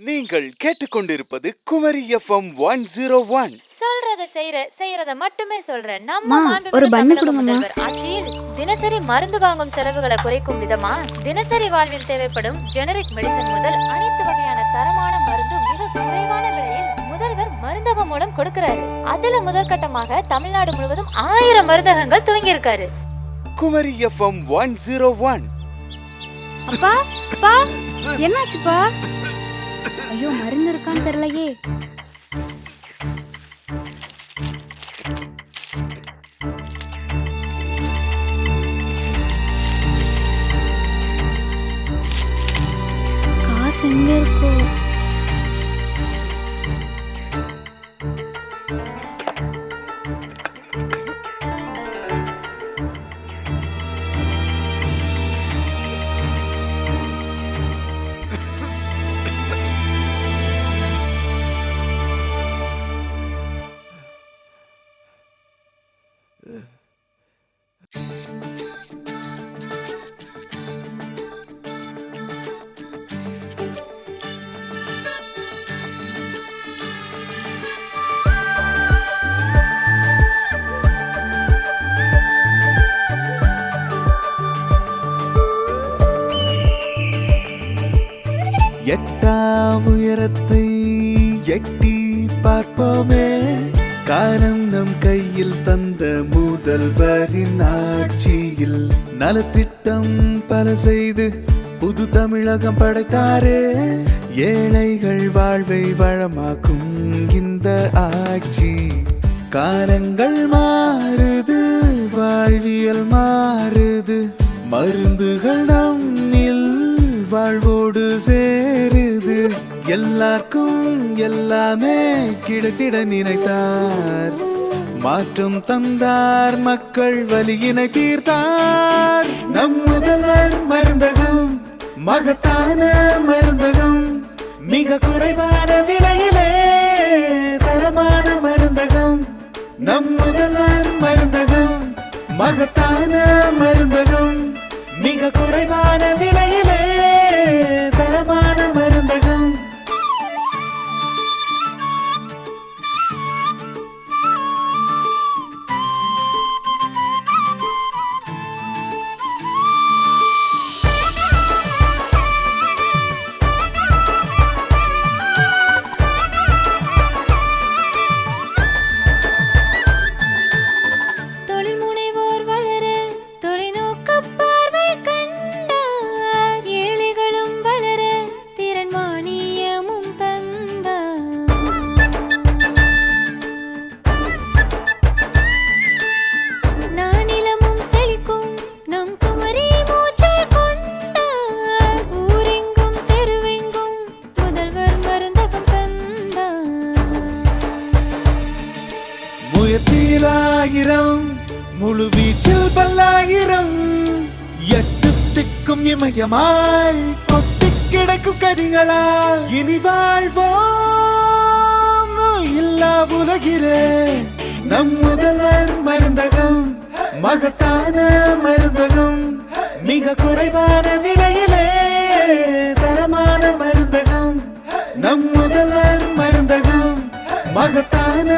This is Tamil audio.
நீங்கள் கேட்டுக்கொண்டிருப்பது குமரி எஃப்எம் 101. சொல்றத செய்யறத மட்டுமே சொல்றேன். நம்ம ஒரு பண்ணு கொடுங்கம்மா. ஆட்சியில் தினசரி மருந்து வாங்கும் செலவுகளை குறைக்கும் விதமா தினசரி வாழ்வில் தேவைப்படும் ஜெனரிக் மெடிசன் முதல் அனைத்து வகையான தரமான மருந்து மிக குறைவான விலையில் முதல்வர் மருந்தகம் மூலம் கொடுக்கிறாரு. அதுல முதற்கட்டமாக தமிழ்நாடு முழுவதும் 1000 மருந்தகங்கள் துவங்கி இருக்காரு. குமரி எஃப்எம் 101. அப்பா அப்பா என்னாச்சுப்பா? ஐயோ, மருந்து இருக்கான்னு தெரியலையே. காசு எங்க இருக்கோ? எட்டாம் உயரத்தை எட்டி பார்ப்போமே, காலம் நம் கையில் தந்த முதல்வரின் ஆட்சியில் நலத்திட்டம் பல செய்து புது தமிழகம் படைத்தாரே. ஏழைகள் வாழ்வை வளமாக்கும் இந்த ஆட்சி. காலங்கள் மாறுது, வாழ்வியல் மாறுது, மருந்துகள் நம்மில் வாழ்வோடு சேருது. எல்லாருக்கும் எல்லாமே கிடைத்திட நினைத்தார், மாற்றம் தந்தார், மக்கள் வலியினை தீர்த்தார். நம் முதல்வர் மருந்தகம், மகத்தான மருந்தகம், மிக குறைவான விலையிலே தரமான மருந்தகம். நம் முதல்வர் மருந்தகம், மகத்தான மருந்தகம், மிக குறைவான விலையிலே தரமான மருந்தகம். முயற்சியிலாயிரம், முழு வீச்சில் பல்லாயிரம், எட்டு திக்கும் இமயமாய் கொட்டி கிடக்கும் கதிகளால் இனி வாழ்வோம் இல்லா உலகிலே. நம் முதல்வர் மருந்தகம், மகத்தான மருந்தகம், மிக குறைவான விலையிலே தரமான மருந்தகம். நம் முதல்வர் மருந்தகம், மகத்தான